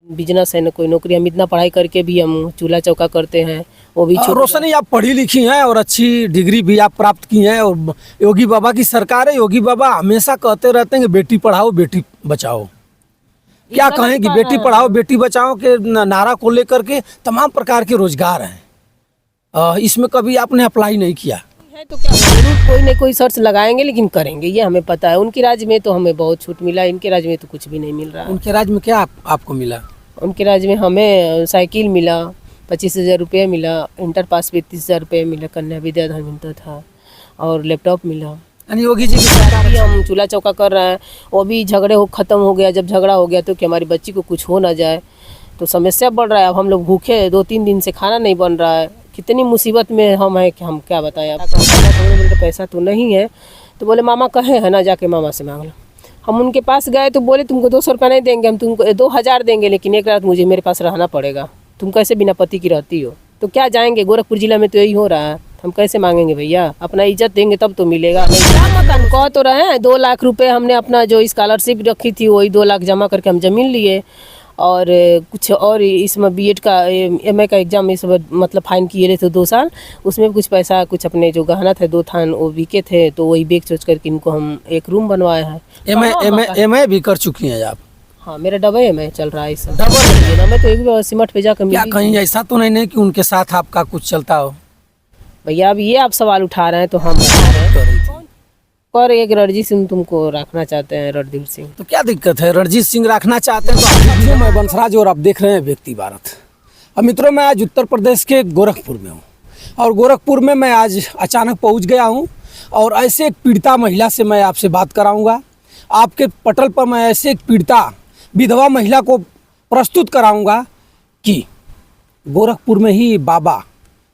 Business है, न कोई नौकरी। हम इतना पढ़ाई करके भी हम चूल्हा चौका करते हैं, वो भी रोशनी, आप पढ़ी लिखी हैं और अच्छी डिग्री भी आप प्राप्त की हैं, और योगी बाबा की सरकार है। योगी बाबा हमेशा कहते रहते हैं कि बेटी पढ़ाओ बेटी बचाओ। क्या कहें कि बेटी पढ़ाओ बेटी बचाओ के नारा को लेकर के तमाम प्रकार के रोजगार हैं, इसमें कभी आपने अप्लाई नहीं किया है? तो क्या जरूर कोई न कोई सर्च लगाएंगे, लेकिन करेंगे, ये हमें पता है। उनके राज्य में तो हमें बहुत छूट मिला, इनके राज्य में तो कुछ भी नहीं मिल रहा। उनके राज्य में क्या आपको मिला? उनके राज्य में हमें साइकिल मिला, 25,000 रुपये मिला, इंटर पास पे 30,000 रुपये मिला, कन्या विद्याधन मिलता था, और लैपटॉप मिला। यानी योगी जी की सरकार भी हम चूल्हा चौका कर रहे हैं, वो भी झगड़े हो ख़त्म हो गया। जब झगड़ा हो गया तो कि हमारी बच्ची को कुछ हो ना जाए, तो समस्या बढ़ रहा है। अब हम लोग भूखे 2-3 दिन से खाना नहीं बन रहा है। कितनी मुसीबत में हम हैं कि हम क्या बताएं आपको। पैसा तो नहीं है, तो बोले मामा कहे है ना, जाके मामा से मांग लो। हम उनके पास गए तो बोले तुमको 200 रुपये नहीं देंगे, हम तुमको 2,000 देंगे, लेकिन एक रात मुझे मेरे पास रहना पड़ेगा। तुम कैसे बिना पति की रहती हो? तो क्या जाएंगे, गोरखपुर जिला में तो यही हो रहा है। हम कैसे मांगेंगे भैया? अपना इज्जत देंगे तब तो मिलेगा। नहीं कह तो रहे हैं 2 लाख रुपए हमने अपना जो स्कॉलरशिप रखी थी वही 2 लाख जमा करके हम ज़मीन लिए, और कुछ और इसमें बीएड का एमए का एग्ज़ाम इस मतलब फाइन किए रहे थे 2 साल, उसमें कुछ पैसा, कुछ अपने जो गहना थे 2 थान वो बिके थे, तो वही बेच सोच करके इनको हम एक रूम बनवाए हैं। एमए भी कर चुकी हैं आप? हाँ, मेरा डबल एमए चल रहा है। इस डबल मैं तो एक भी सिमट पे जाकर क्या कहीं ऐसा तो नहीं कि उनके साथ आपका कुछ चलता हो? भैया अब ये आप सवाल उठा रहे हैं तो हम बता रहे हैं। और एक रणजीत सिंह तुमको रखना चाहते हैं, रणधीर सिंह। तो क्या दिक्कत है, रणजीत सिंह रखना चाहते हैं तो मैं बंसराज और आप देख रहे हैं व्यक्ति भारत। अब मित्रों, मैं आज उत्तर प्रदेश के गोरखपुर में हूँ, और गोरखपुर में मैं आज अचानक पहुँच गया हूँ, और ऐसे एक पीड़िता महिला से मैं आपसे बात कराऊँगा। आपके पटल पर मैं ऐसे एक पीड़िता विधवा महिला को प्रस्तुत कराऊँगा कि गोरखपुर में ही बाबा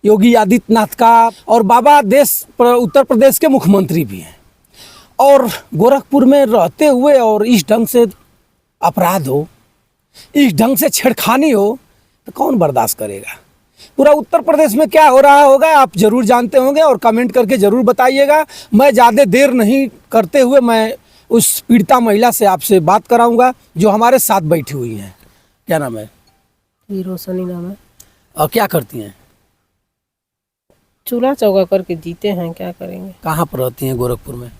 योगी आदित्यनाथ का, और बाबा उत्तर प्रदेश के मुख्यमंत्री भी हैं, और गोरखपुर में रहते हुए और इस ढंग से अपराध हो, इस ढंग से छेड़खानी हो, तो कौन बर्दाश्त करेगा? पूरा उत्तर प्रदेश में क्या हो रहा होगा आप जरूर जानते होंगे, और कमेंट करके ज़रूर बताइएगा। मैं ज़्यादा देर नहीं करते हुए मैं उस पीड़िता महिला से आपसे बात कराऊंगा जो हमारे साथ बैठी हुई हैं। क्या नाम है? रोशनी नाम है। और क्या करती हैं? चूल्हा चौका करके जीते हैं, क्या करेंगे। कहाँ पर रहती हैं गोरखपुर में?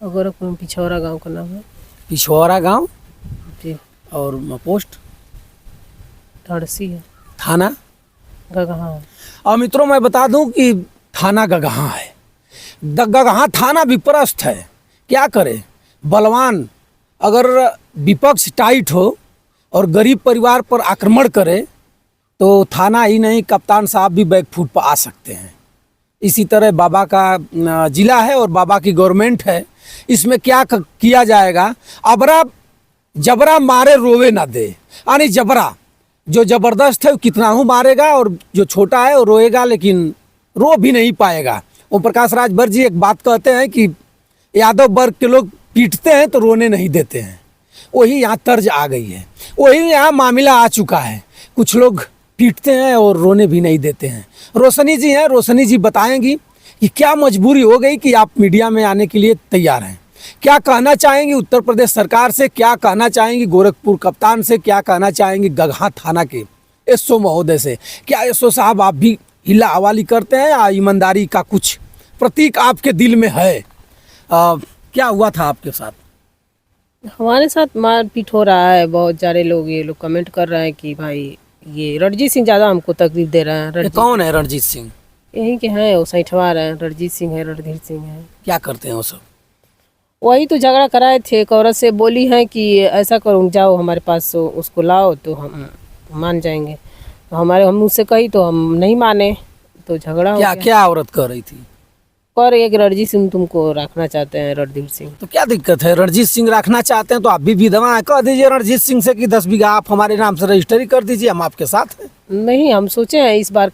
गोरखपुर में पिछौरा गांव का नाम है। पिछौरा गांव जी। और पोस्ट धड़सी है। थाना गगहा है। और मित्रों, मैं बता दूं कि थाना गगहा है। गगहा थाना विपरस्त है। क्या करे बलवान, अगर विपक्ष टाइट हो और गरीब परिवार पर आक्रमण करे तो थाना ही नहीं, कप्तान साहब भी बैकफुट पर आ सकते हैं। इसी तरह बाबा का जिला है और बाबा की गवर्नमेंट है। इसमें क्या किया जाएगा? अबरा जबरा मारे रोवे ना दे, यानी जबरा जो ज़बरदस्त है वो कितना ही मारेगा, और जो छोटा है वो रोएगा लेकिन रो भी नहीं पाएगा। ओम प्रकाश राजभर जी एक बात कहते हैं कि यादव वर्ग के लोग पीटते हैं तो रोने नहीं देते हैं। वही यहाँ तर्ज आ गई है, वही यहाँ मामला आ चुका है। कुछ लोग पीटते हैं और रोने भी नहीं देते हैं। रोशनी जी हैं, रोशनी जी बताएंगी कि क्या मजबूरी हो गई कि आप मीडिया में आने के लिए तैयार हैं। क्या कहना चाहेंगी उत्तर प्रदेश सरकार से, क्या कहना चाहेंगी गोरखपुर कप्तान से, क्या कहना चाहेंगी गगहा थाना के एसओ महोदय से? क्या एसओ साहब आप भी हिला हवाली करते हैं या ईमानदारी का कुछ प्रतीक आपके दिल में है? क्या हुआ था आपके साथ? हमारे साथ मारपीट हो रहा है। बहुत सारे लोग ये लोग कमेंट कर रहे हैं कि भाई ये रणजीत सिंह ज़्यादा हमको तकलीफ दे रहे हैं। कौन है रणजीत सिंह? यहीं के हैं, वो सैठवार हैं। रणजीत सिंह है, रणधीर सिंह है। क्या करते हैं वो सब? वही तो झगड़ा कराए थे, एक औरत से बोली है कि ऐसा करो, जाओ हमारे पास उसको लाओ तो हम मान जाएंगे। तो हम उससे कही तो हम नहीं माने, तो झगड़ा क्या क्या औरत कर रही थी? और एक रणजीत सिंह तुमको रखना चाहते हैं, रणधीर सिंह। तो क्या दिक्कत है, रणजीत सिंह रखना चाहते हैं तो आप भी विधवा हैं, कह दीजिए रणजीत सिंह से कि 10 बीघा आप हमारे नाम से रजिस्ट्री कर दीजिए, हम आपके साथ हैं। नहीं, हम सोचे हैं इस बार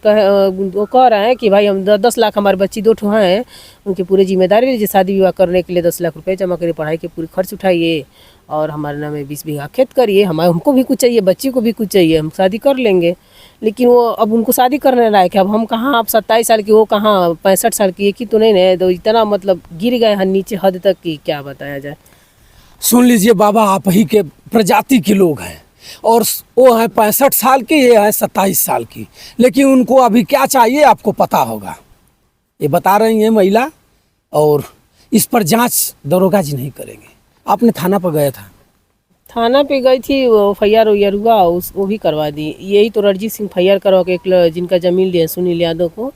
वो कह रहे हैं कि भाई हम 10 लाख, हमारे बच्ची 2 ठो हैं, उनकी पूरी जिम्मेदारी लीजिए। शादी विवाह करने के लिए 10 लाख रुपए जमा करिए, पढ़ाई के पूरी खर्च उठाइए, और हमारे नाम में 20 बीघा खेत करिए। हमको भी कुछ चाहिए, बच्ची को भी कुछ चाहिए, हम शादी कर लेंगे। लेकिन वो अब उनको शादी करने लायक है। अब हम कहाँ, आप 27 साल की, वो कहाँ 65 साल की, एक ही तो नहीं है। तो इतना मतलब गिर गए हैं नीचे हद तक कि क्या बताया जाए। सुन लीजिए बाबा, आप ही के प्रजाति के लोग हैं, और वो हैं 65 साल की, ये है 27 साल की, लेकिन उनको अभी क्या चाहिए आपको पता होगा। ये बता रही हैं महिला, और इस पर जांच दरोगा जी नहीं करेंगे। आपने थाना पर गया था? थाना पे गई थी, वो फैयार उयार हुआ, वो भी करवा दी। यही तो रणजीत सिंह फैयार करवा के जिनका ज़मीन लिए सुनील यादव को,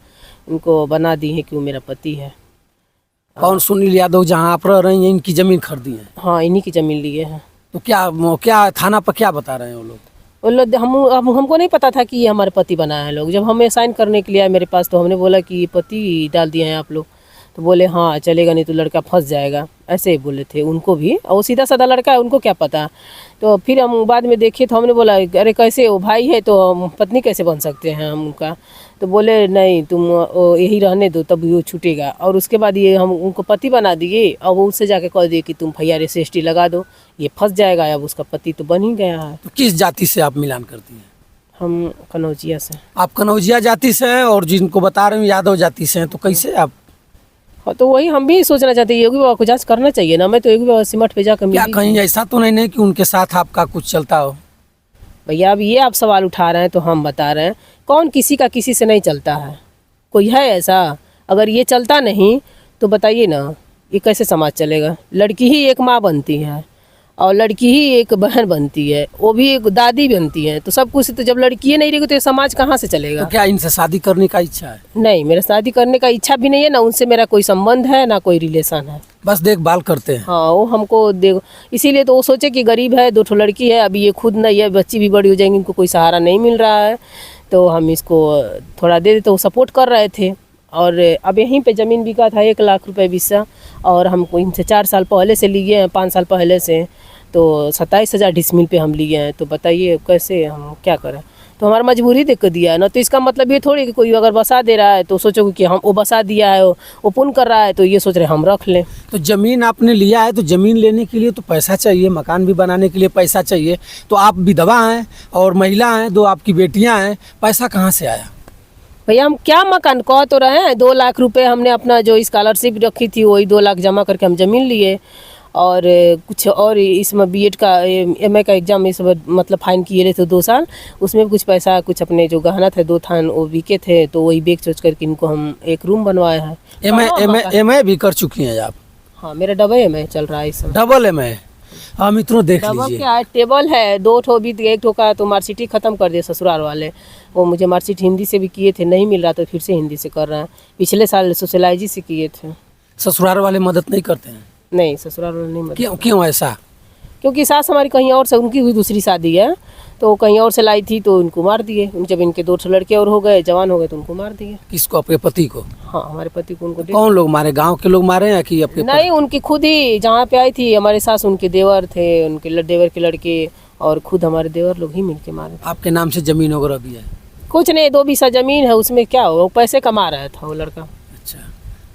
उनको बना दी है कि वो मेरा पति है। कौन? सुनील यादव, जहाँ आप रह रही हैं, इनकी ज़मीन खरीदी है? हाँ, इन्हीं की ज़मीन लिए हैं। तो क्या थाना पर क्या बता रहे हैं वो लोग? वो लोग हमको नहीं पता था कि ये हमारे पति बनाए हैं लोग। जब हमें साइन करने के लिए आए मेरे पास, तो हमने बोला कि ये पति डाल दिए हैं आप लोग। तो बोले हाँ चलेगा, नहीं तो लड़का फंस जाएगा, ऐसे ही बोले थे उनको भी। और वो सीधा साधा लड़का है, उनको क्या पता। तो फिर हम बाद में देखे तो हमने बोला अरे कैसे, वो भाई है तो हम पत्नी कैसे बन सकते हैं हम उनका। तो बोले नहीं तुम यही रहने दो, तब वो छूटेगा। और उसके बाद ये हम उनको पति बना दिए, और वो उससे जाके कह दिए कि तुम फैयार SST लगा दो, ये फंस जाएगा। अब उसका पति तो बन ही गया है। तो किस जाति से आप मिलान करती हैं? हम कनौजिया से। आप कनौजिया जाति से हैं, और जिनको बता रहे हैं यादव जाति से हैं, तो कैसे आप? हाँ, तो वही हम भी सोचना चाहते हैं, योगी बाबा को जांच करना चाहिए ना। मैं तो योगी बाबा सिमट पे जाकर क्या मिली। कहीं ऐसा तो नहीं कि उनके साथ आपका कुछ चलता हो? भैया अब ये आप सवाल उठा रहे हैं तो हम बता रहे हैं, कौन किसी का किसी से नहीं चलता है? कोई है ऐसा? अगर ये चलता नहीं तो बताइए ना, ये कैसे समाज चलेगा? लड़की ही एक माँ बनती है, और लड़की ही एक बहन बनती है, वो भी एक दादी बनती है। तो सब कुछ, तो जब लड़की नहीं रहेगी तो ये समाज कहाँ से चलेगा? तो क्या इनसे शादी करने का इच्छा है? नहीं, मेरा शादी करने का इच्छा भी नहीं है, ना उनसे मेरा कोई संबंध है, ना कोई रिलेशन है। बस देखभाल करते हैं। हाँ, वो हमको देखो, इसीलिए तो वो सोचे कि गरीब है, 2 ठो लड़की है, अभी ये खुद नहीं है, बच्ची भी बड़ी हो जाएंगी, इनको कोई सहारा नहीं मिल रहा है, तो हम इसको थोड़ा दे देते। वो सपोर्ट कर रहे थे। और अब यहीं पे ज़मीन बिका था 1 लाख रुपए बिस्सा, और हमको इनसे 4 साल पहले से लिए हैं, 5 साल पहले से, तो 27,000 डिसमिल पे हम लिए हैं। तो बताइए कैसे हम क्या करें? तो हमारा मजबूरी देख कर दिया है ना। तो इसका मतलब ये थोड़ी कि कोई अगर बसा दे रहा है तो सोचोगे कि हम, वो बसा दिया है, वो पुण्य कर रहा है, तो ये सोच रहे हम रख लें। तो ज़मीन आपने लिया है, तो ज़मीन लेने के लिए तो पैसा चाहिए, मकान भी बनाने के लिए पैसा चाहिए। तो आप विधवा हैं और महिला हैं, 2 आपकी बेटियां हैं, पैसा कहाँ से आया? भैया हम क्या मकान कह तो रहे हैं, 2 लाख रुपए हमने अपना जो स्कॉलरशिप रखी थी वही 2 लाख जमा करके हम ज़मीन लिए। और कुछ और इसमें BED का MA का एग्ज़ाम इस मतलब फाइन किए थे 2 साल, उसमें कुछ पैसा, कुछ अपने जो गहना थे 2 थान वो बिके थे, तो वही बेच सोच करके इनको हम एक रूम बनवाए हैं। MA भी कर चुकी हैं आप? हाँ, मेरा डबल MA चल रहा है इस समय। Double MA? हाँ मित्रों देख डबल लीजिए। क्या है, टेबल है 2 ठो भी, 1 ठो का तो मार्कशीट ख़त्म कर दिए ससुराल वाले। वो मुझे मार्कशीट हिंदी से भी किए थे, नहीं मिल रहा, तो फिर से हिंदी से कर रहे हैं। पिछले साल सोशलाइजी से किए थे। ससुराल वाले मदद नहीं करते हैं? नहीं, ससुराल वाले नहीं मदद। क्यों ऐसा? क्योंकि सास हमारी कहीं और से, उनकी भी दूसरी शादी है, तो कहीं और से लाई थी, तो इनको मार दिए। जब इनके 2 लड़के और हो गए, जवान हो गए, तो उनको मार दिए। किसको? आपके पति को? हाँ, हमारे पति को। उनको कौन लोग मारे? गांव के लोग मारे या कि आपके? नहीं, उनकी खुद ही जहाँ पे आई थी हमारे सास, उनके देवर थे, उनके देवर के लड़के, और खुद हमारे देवर लोग ही मिलके मारे। आपके नाम से जमीन वगैरह भी है? कुछ नहीं, 2 बीसा जमीन है, उसमें क्या होगा, वो पैसे कमा रहा था वो लड़का। अच्छा,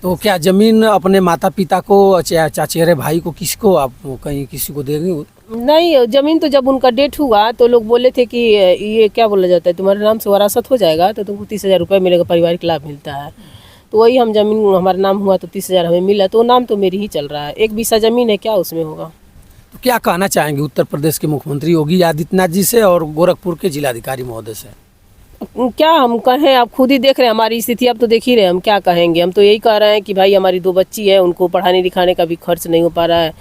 तो क्या जमीन अपने माता पिता को, चचेरे भाई को, किसको आप कहीं किसी को देंगे? नहीं, जमीन तो जब उनका डेथ हुआ तो लोग बोले थे कि ये क्या बोला जाता है, तुम्हारे नाम से वरासत हो जाएगा तो तुमको 30,000 रुपये मिलेगा, पारिवारिक लाभ मिलता है। तो वही हम जमीन, हमारा नाम हुआ तो 30,000 हमें मिला, तो नाम तो मेरी ही चल रहा है। 1 बीसा जमीन है, क्या उसमें होगा? तो क्या कहना चाहेंगे उत्तर प्रदेश के मुख्यमंत्री योगी आदित्यनाथ जी से और गोरखपुर के जिलाधिकारी महोदय से? क्या हम कहें, आप खुद ही देख रहे हैं हमारी स्थिति, अब तो देख ही रहे हैं, हम क्या कहेंगे। हम तो यही कह रहे हैं कि भाई हमारी 2 बच्ची है, उनको पढ़ाने लिखाने का भी खर्च नहीं हो पा रहा है,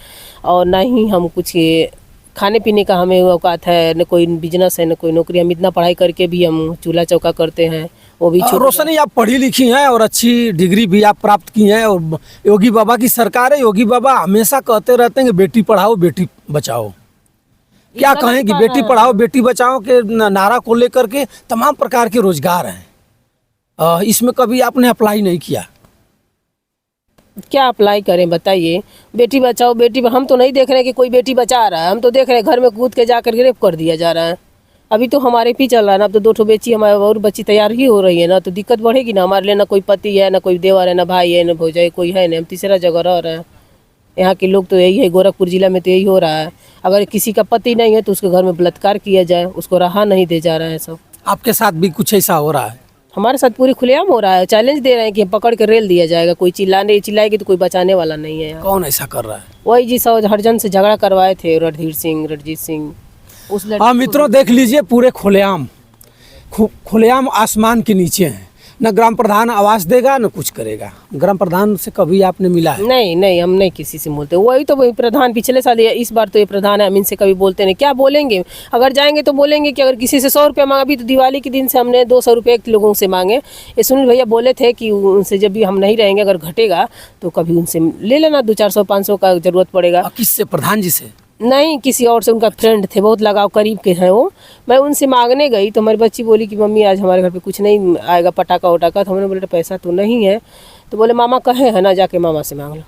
और ना ही हम कुछ खाने पीने का हमें औकात है, न कोई बिजनेस है, न कोई नौकरी। हम इतना पढ़ाई करके भी हम चूल्हा चौका करते हैं, वो भी रोशनी, आप पढ़ी लिखी हैं और अच्छी डिग्री भी आप प्राप्त की हैं, और योगी बाबा की सरकार है। योगी बाबा हमेशा कहते रहते हैं कि बेटी पढ़ाओ बेटी बचाओ। क्या कहें कि बेटी पढ़ाओ बेटी बचाओ के नारा को लेकर के तमाम प्रकार के रोजगार हैं, इसमें कभी आपने अप्लाई नहीं किया? क्या अप्लाई करें बताइए? बेटी बचाओ बेटी, हम तो नहीं देख रहे कि कोई बेटी बचा रहा है, हम तो देख रहे हैं घर में कूद के जाकर रेप कर दिया जा रहा है। अभी तो हमारे भी चल रहा है ना, अब तो 2 ठो बेची हमारे और बच्ची तैयार ही हो रही है ना, तो दिक्कत बढ़ेगी ना हमारे लिए। ना कोई पति है, ना कोई देवर है, ना भाई है, ना भौजाई कोई है नहीं, हम तीसरा जगह रह रहे हैं। यहाँ के लोग तो यही है, गोरखपुर जिला में तो यही हो रहा है। अगर किसी का पति नहीं है तो उसके घर में बलात्कार किया जाए, उसको रहा नहीं दे जा रहा है सब। आपके साथ भी कुछ ऐसा हो रहा है? हमारे साथ पूरी खुलेआम हो रहा है। चैलेंज दे रहे हैं कि पकड़ के रेल दिया जाएगा, कोई चिल्लाएगी तो कोई बचाने वाला नहीं है। कौन ऐसा कर रहा है? वही जी, सब हरजन से झगड़ा करवाए थे, रणधीर सिंह, रणजीत सिंह। उस लड़की हाँ को- मित्रों, देख लीजिए, पूरे खुलेआम आसमान के नीचे हैं। न ग्राम प्रधान आवास देगा न कुछ करेगा। ग्राम प्रधान से कभी आपने मिला है? नहीं नहीं, हम नहीं किसी से बोलते। वही तो वही प्रधान पिछले साल, इस बार तो ये प्रधान है, हम इनसे कभी बोलते नहीं। क्या बोलेंगे? अगर जाएंगे तो बोलेंगे कि अगर किसी से 100 रुपये मांगा, अभी तो दिवाली के दिन से हमने 200 रुपये लोगों से मांगे। ये सुनील भैया बोले थे कि उनसे जब भी हम नहीं रहेंगे, अगर घटेगा तो कभी उनसे ले लेना, 200, 400, 500 का जरूरत पड़ेगा। और किससे? प्रधान जी से? नहीं, किसी और से। उनका फ्रेंड थे, बहुत लगाव करीब के हैं वो। मैं उनसे मांगने गई तो हमारी बच्ची बोली कि मम्मी आज हमारे घर पे कुछ नहीं आएगा, पटाखा वटाखा। तो हमने बोले पैसा तो नहीं है। तो बोले मामा कहे है ना, जाके मामा से मांग लो।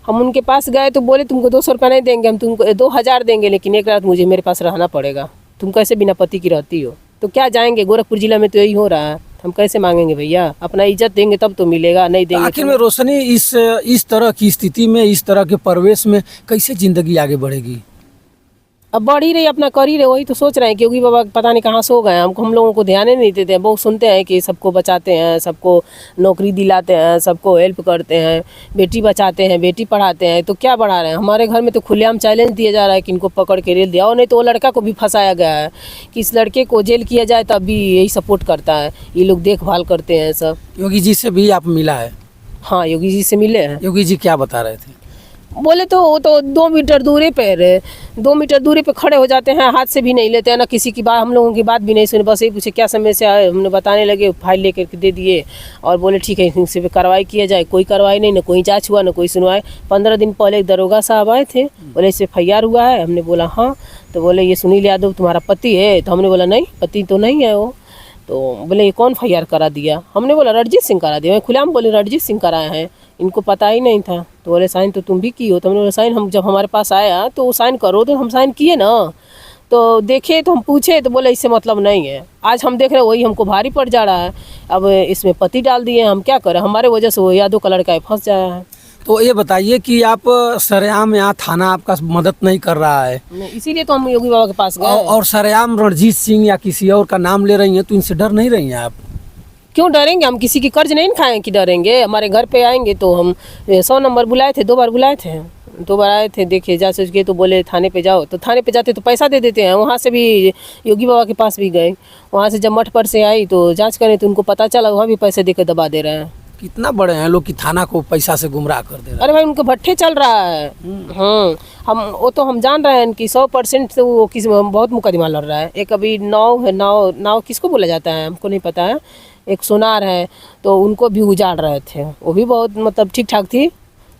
हम उनके पास गए तो बोले तुमको 200 रुपये नहीं देंगे, हम तुमको 2000 देंगे, लेकिन एक रात मुझे मेरे पास रहना पड़ेगा। तुम कैसे बिना पति की रहती हो? तो क्या जाएंगे? गोरखपुर जिला में तो यही हो रहा है। हम कैसे मांगेंगे भैया? अपना इज्जत देंगे तब तो मिलेगा, नहीं देंगे आखिर तो- में रोशनी, इस तरह की स्थिति में, इस तरह के परिवेश में कैसे जिंदगी आगे बढ़ेगी? अब बढ़ ही रही, अपना कर ही रहे। वही तो सोच रहे हैं कि योगी बाबा पता नहीं कहाँ सो गए। हम लोगों को ध्यान ही नहीं देते हैं। बहुत सुनते हैं कि सबको बचाते हैं, सबको नौकरी दिलाते हैं, सबको हेल्प करते हैं, बेटी बचाते हैं, बेटी पढ़ाते हैं। तो क्या बढ़ा रहे हैं? हमारे घर में तो खुलेआम चैलेंज दिया जा रहा है कि इनको पकड़ के रेल दिया। और नहीं तो वो लड़का को भी फंसाया गया है कि इस लड़के को जेल किया जाए, तब भी यही सपोर्ट करता है। ये लोग देखभाल करते हैं सब। योगी जी से भी आप मिला है? हाँ, योगी जी से मिले हैं। योगी जी क्या बता रहे थे? बोले तो वो तो 2 मीटर दूरी पे रहे, 2 मीटर दूरी पे खड़े हो जाते हैं, हाथ से भी नहीं लेते हैं ना किसी की बात। हम लोगों की बात भी नहीं सुने, बस यही पूछे क्या समस्या है, हमने बताने लगे, फाइल लेकर के दे दिए और बोले ठीक है इनसे पे कार्रवाई किया जाए। कोई कार्रवाई नहीं, ना कोई जांच हुआ, ना कोई सुनवाई। 15 दिन पहले एक दरोगा साहब आए थे, बोले इससे FIR हुआ है। हमने बोला हाँ। तो बोले ये सुनील यादव तुम्हारा पति है? तो हमने बोला नहीं, पति तो नहीं है वो। तो बोले ये कौन FIR करा दिया? हमने बोला रणजीत सिंह करा दिया। मैं खुलेआम बोले रणजीत सिंह कराए हैं, इनको पता ही नहीं था। तो बोले साइन तो तुम भी की हो। तो हमने बोला साइन हम जब हमारे पास आया तो वो साइन करो, तो हम साइन किए ना। तो देखे तो हम पूछे तो बोले इससे मतलब नहीं है। आज हम देख रहे हैं वही हमको भारी पड़ जा रहा है। अब इसमें पति डाल दिए, हम क्या करें? हमारे वजह से वो यादव का लड़का फंस जाया है। तो ये बताइए कि आप सरेआम यहाँ थाना आपका मदद नहीं कर रहा है, इसीलिए तो हम योगी बाबा के पास गए। और सरेआम रणजीत सिंह या किसी और का नाम ले रही हैं, तो इनसे डर नहीं रही हैं आप? क्यों डरेंगे? हम किसी की कर्ज नहीं खाएं कि डरेंगे? हमारे घर पे आएंगे तो हम 100 नंबर बुलाए थे, 2 बार बुलाए थे, 2 बार आए थे, देखे जा सोच के। तो बोले थाने पे जाओ, तो थाने पे जाते तो पैसा दे देते हैं। वहाँ से भी योगी बाबा के पास भी गए, वहाँ से जब मठ पर से आई तो जांच करें तो उनको पता चला वहाँ भी पैसे दे के दबा दे रहे हैं। कितना बड़े हैं लोग कि थाना को पैसा से गुमराह कर दे रहे हैं। अरे भाई उनके भट्ठे चल रहा है। हम वो तो हम जान रहे हैं कि 100% से वो किसी बहुत मुकदमा लड़ रहा है। एक अभी नाव है, नाव किसको बोला जाता है हमको नहीं पता है, एक सोनार है, तो उनको भी उजाड़ रहे थे। वो भी बहुत मतलब ठीक ठाक थी,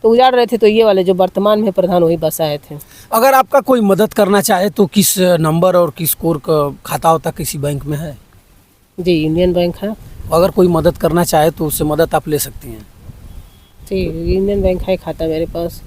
तो उजाड़ रहे थे। तो ये वाले जो वर्तमान में प्रधान वही बसाए थे। अगर आपका कोई मदद करना चाहे तो किस नंबर और किस कोर का खाता होता किसी बैंक में है? जी, इंडियन बैंक है। अगर कोई मदद करना चाहे तो उससे मदद आप ले सकती हैं। जी, इंडियन बैंक है खाता मेरे पास।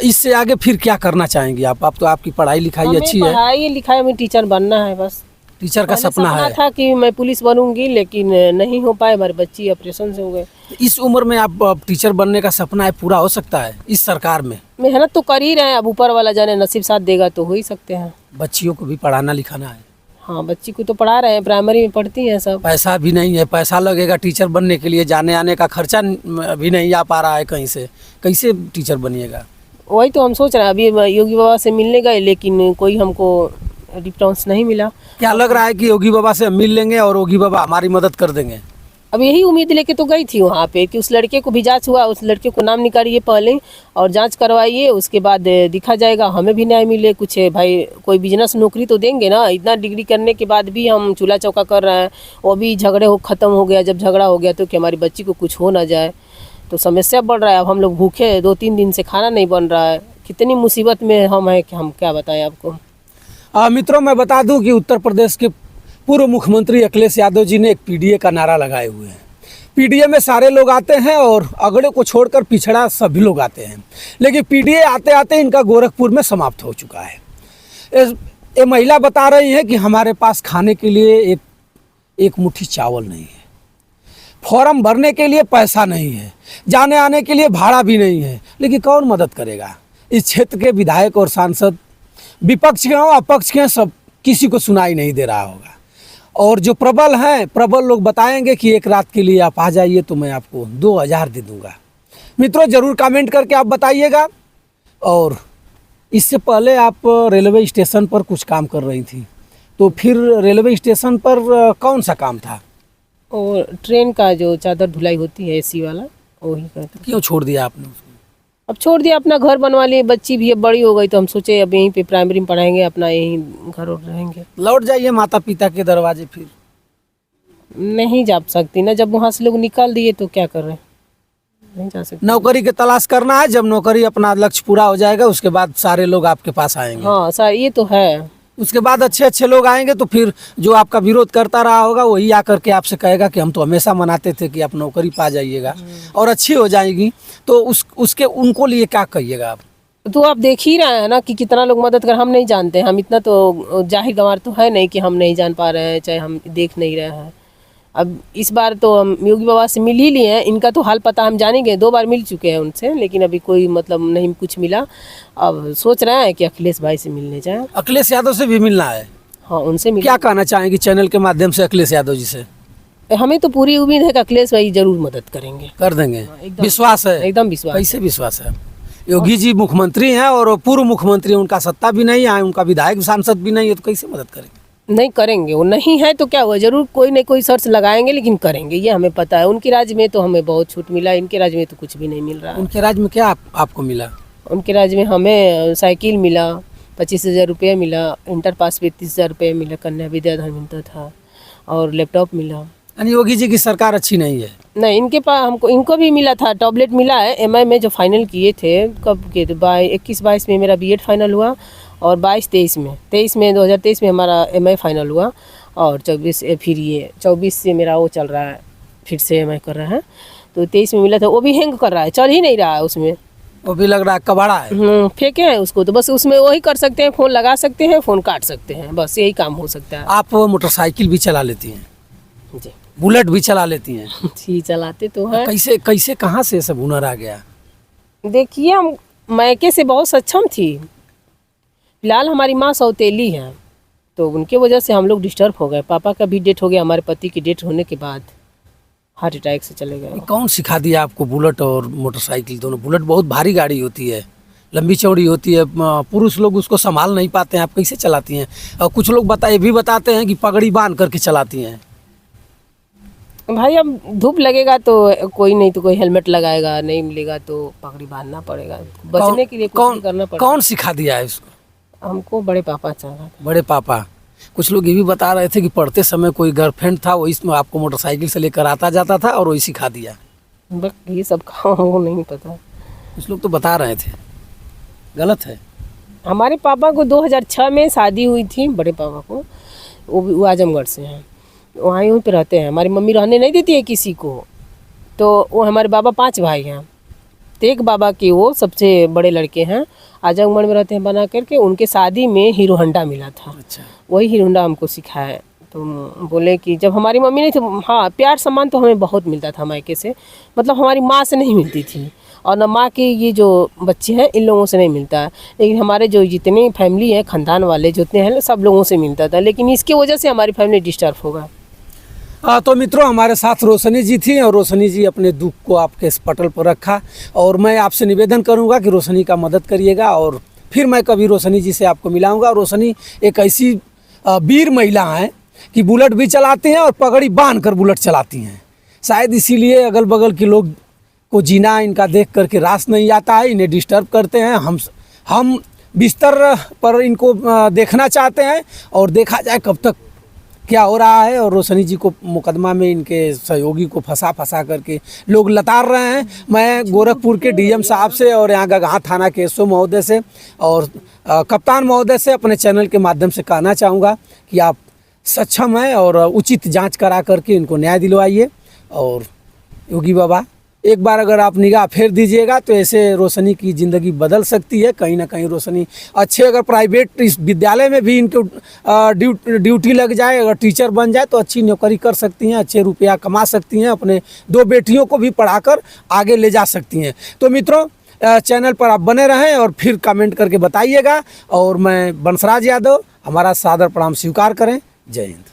इससे आगे फिर क्या करना चाहेंगी आप? तो आपकी पढ़ाई लिखाई अच्छी है, पढ़ाई लिखाई में टीचर बनना है बस। टीचर का पहले सपना है। था कि मैं पुलिस बनूंगी, लेकिन नहीं हो पाए। हमारे बच्ची ऑपरेशन से हो गए। इस उम्र में आप टीचर बनने का सपना है, पूरा हो सकता है इस सरकार में? मेहनत तो कर ही रहे हैं, अब ऊपर वाला जाने नसीब साथ देगा तो हो ही सकते हैं। बच्चियों को भी पढ़ाना लिखाना है। हाँ, बच्ची को तो पढ़ा रहे हैं, प्राइमरी में पढ़ती हैं सब। पैसा भी नहीं है, पैसा लगेगा टीचर बनने के लिए, जाने आने का खर्चा भी नहीं आ पा रहा है कहीं से, कैसे टीचर बनिएगा? वही तो हम सोच रहे हैं। अभी योगी बाबा से मिलने गए, लेकिन कोई हमको रिस्पॉन्स नहीं मिला। क्या लग रहा है कि योगी बाबा से हम मिल लेंगे और योगी बाबा हमारी मदद कर देंगे? अब यही उम्मीद लेके तो गई थी वहाँ पे कि उस लड़के को भी जांच हुआ, उस लड़के को नाम निकालिए पहले और जांच करवाइए, उसके बाद देखा जाएगा। हमें भी न्याय मिले कुछ। भाई कोई बिजनेस नौकरी तो देंगे ना। इतना डिग्री करने के बाद भी हम चूल्हा चौका कर रहे हैं। वो भी झगड़े हो ख़त्म हो गया। जब झगड़ा हो गया तो कि हमारी बच्ची को कुछ हो ना जाए, तो समस्या बढ़ रहा है। अब हम लोग भूखे, 2-3 दिन से खाना नहीं बन रहा है। कितनी मुसीबत में हम हैं कि हम क्या बताएं आपको। मित्रों, मैं बता दूं कि उत्तर प्रदेश के पूर्व मुख्यमंत्री अखिलेश यादव जी ने एक PDA का नारा लगाए हुए हैं। PDA में सारे लोग आते हैं और अगड़े को छोड़कर पिछड़ा सभी लोग आते हैं, लेकिन PDA आते आते इनका गोरखपुर में समाप्त हो चुका है। ये महिला बता रही है कि हमारे पास खाने के लिए एक मुट्ठी चावल नहीं है, फॉर्म भरने के लिए पैसा नहीं है, जाने आने के लिए भाड़ा भी नहीं है, लेकिन कौन मदद करेगा? इस क्षेत्र के विधायक और सांसद, विपक्ष के हों अपक्ष के, सब किसी को सुनाई नहीं दे रहा होगा। और जो प्रबल हैं, प्रबल लोग बताएंगे कि एक रात के लिए आप आ जाइए तो मैं आपको 2000 दे दूंगा। मित्रों, ज़रूर कमेंट करके आप बताइएगा। और इससे पहले आप रेलवे स्टेशन पर कुछ काम कर रही थी, तो फिर रेलवे स्टेशन पर कौन सा काम था? और ट्रेन का जो चादर धुलाई होती है एसी वाला, वही करते। क्यों छोड़ दिया आपने उसको? अब छोड़ दिया, अपना घर बनवा लिए, बच्ची भी अब बड़ी हो गई तो हम सोचे अब यहीं पे प्राइमरी में पढ़ाएंगे, अपना यहीं घर और रहेंगे। लौट जाइए माता पिता के दरवाजे। फिर नहीं जा सकती ना, जब वहाँ से लोग निकाल दिए तो क्या कर रहे हैं, नहीं जा सकते। नौकरी की तलाश करना है, जब नौकरी अपना लक्ष्य पूरा हो जाएगा उसके बाद सारे लोग आपके पास आएंगे। हाँ सर, ये तो है। उसके बाद अच्छे अच्छे लोग आएंगे तो फिर जो आपका विरोध करता रहा होगा वही आकर के आपसे कहेगा कि हम तो हमेशा मनाते थे कि आप नौकरी पा जाइएगा और अच्छी हो जाएगी। तो उसके उनको लिए क्या कहिएगा आप? तो आप देख ही रहे हैं ना कि कितना लोग मदद कर, हम नहीं जानते, हम इतना तो जाहिर गंवार तो है नहीं कि हम नहीं जान पा रहे हैं, चाहे हम देख नहीं रहे हैं। अब इस बार तो हम योगी बाबा से मिल ही लिए हैं, इनका तो हाल पता हम जानेंगे, 2 बार मिल चुके हैं उनसे, लेकिन अभी कोई मतलब नहीं कुछ मिला। अब सोच रहे हैं कि अखिलेश भाई से मिलने जाएं। अखिलेश यादव से भी मिलना है? हाँ, उनसे मिल। क्या कहना चाहेंगे चैनल के माध्यम से अखिलेश यादव जी से? हमें तो पूरी उम्मीद है कि अखिलेश भाई जरूर मदद करेंगे। कर देंगे? एकदम विश्वास है? एकदम विश्वास। कैसे विश्वास है? योगी जी मुख्यमंत्री हैं और पूर्व मुख्यमंत्री, उनका सत्ता भी नहीं है, उनका विधायक सांसद भी नहीं है, तो कैसे मदद करेंगे? नहीं करेंगे, वो नहीं है तो क्या हुआ, जरूर कोई न कोई सर्च लगाएंगे, लेकिन करेंगे, ये हमें पता है। उनके राज्य में तो हमें बहुत छूट मिला, इनके राज्य में तो कुछ भी नहीं मिल रहा है। उनके राज्य में क्या आपको मिला? उनके राज्य में हमें साइकिल मिला, 25,000 रुपये मिला, इंटर पास पे 30,000 रुपये मिला, कन्या विद्याधन मिलता था, और लैपटॉप मिला। यानी योगी जी की सरकार अच्छी नहीं है? नहीं, इनके पास हमको, इनको भी मिला था, टैबलेट मिला है। एमआई में जो फाइनल किए थे, कब किए थे, 21-22 में मेरा बीएड फाइनल हुआ, और 22-23 में 2023 में हमारा एमआई फाइनल हुआ, और 24 फिर ये 24 से मेरा वो चल रहा है, फिर से एमआई कर रहा है। तो 23 में मिला था, वो भी हैंग कर रहा है, चल ही नहीं रहा है उसमें, वो भी लग रहा है कबाड़ा है। फेंके हैं उसको, तो बस उसमें वही कर सकते हैं, फ़ोन लगा सकते हैं, फ़ोन काट सकते हैं, बस यही काम हो सकता है। आप मोटरसाइकिल भी चला लेती हैं? जी बुलेट भी चला लेती हैं? जी, चलाते तो हैं। कैसे कैसे कहाँ से सब हुनर आ गया? देखिए, हम मायके से बहुत सक्षम थी। फिलहाल हमारी माँ सौतेली हैं, तो उनके वजह से हम लोग डिस्टर्ब हो गए। पापा का भी डेथ हो गया, हमारे पति की डेथ होने के बाद हार्ट अटैक से चले गए। कौन सिखा दिया आपको बुलेट और मोटरसाइकिल दोनों? बुलेट बहुत भारी गाड़ी होती है, लंबी चौड़ी होती है, पुरुष लोग उसको संभाल नहीं पाते हैं, आप कैसे चलाती हैं? और कुछ लोग ये भी बताते हैं कि पगड़ी बांध करके चलाती हैं। भाई, अब धूप लगेगा तो कोई नहीं तो कोई हेलमेट लगाएगा, नहीं मिलेगा तो पगड़ी बांधना पड़ेगा, बचने के लिए कुछ भी करना पड़ेगा। कौन सिखा दिया है इसको? हमको बड़े पापा चाहा। बड़े पापा। कुछ लोग ये भी बता रहे थे कि पढ़ते समय कोई गर्लफ्रेंड था, वो इसमें आपको मोटरसाइकिल से लेकर आता जाता था और वही सिखा दिया। बस ये सब वो नहीं पता। कुछ लोग तो बता रहे थे, गलत है? हमारे पापा को 2006 में शादी हुई थी, बड़े पापा को, वो आजमगढ़ से हैं, वहाँ यहीं पे रहते हैं। हमारी मम्मी रहने नहीं देती है किसी को, तो वो हमारे बाबा 5 भाई हैं, तो एक बाबा के वो सबसे बड़े लड़के हैं, आजमगढ़ में रहते हैं बना करके। उनके शादी में हीरो होंडा मिला था। अच्छा। वही हीरो होंडा हमको सिखाया। तो बोले कि जब हमारी मम्मी नहीं थी, हाँ, प्यार सम्मान तो हमें बहुत मिलता था मायके से, मतलब हमारी माँ से नहीं मिलती थी, और न माँ के ये जो बच्चे हैं इन लोगों से नहीं मिलता है, लेकिन हमारे जो जितने फैमिली है, ख़ानदान वाले जितने हैं, सब लोगों से मिलता था, लेकिन इसकी वजह से हमारी फैमिली डिस्टर्ब होगा। तो मित्रों, हमारे साथ रोशनी जी थी और रोशनी जी अपने दुख को आपके इस पटल पर रखा, और मैं आपसे निवेदन करूंगा कि रोशनी का मदद करिएगा, और फिर मैं कभी रोशनी जी से आपको मिलाऊंगा। रोशनी एक ऐसी वीर महिला हैं कि बुलेट भी चलाती हैं और पगड़ी बांध कर बुलेट चलाती हैं। शायद इसीलिए अगल बगल के लोग को जीना इनका देख करके रास नहीं आता है, इन्हें डिस्टर्ब करते हैं। हम बिस्तर पर इनको देखना चाहते हैं, और देखा जाए कब तक क्या हो रहा है। और रोशनी जी को मुकदमा में इनके सहयोगी को फंसा करके लोग लताड़ रहे हैं। मैं गोरखपुर के डीएम साहब से और यहाँ गगहा थाना के एसओ महोदय से और कप्तान महोदय से अपने चैनल के माध्यम से कहना चाहूँगा कि आप सक्षम हैं और उचित जांच करा करके इनको न्याय दिलवाइए। और योगी बाबा, एक बार अगर आप निगाह फेर दीजिएगा तो ऐसे रोशनी की ज़िंदगी बदल सकती है। कहीं ना कहीं रोशनी अच्छे, अगर प्राइवेट इस विद्यालय में भी इनको ड्यूटी लग जाए, अगर टीचर बन जाए तो अच्छी नौकरी कर सकती हैं, अच्छे रुपया कमा सकती हैं, अपने 2 बेटियों को भी पढ़ाकर आगे ले जा सकती हैं। तो मित्रों, चैनल पर आप बने रहें और फिर कमेंट करके बताइएगा। और मैं बंसराज यादव, हमारा सादर प्रणाम स्वीकार करें। जय हिंद।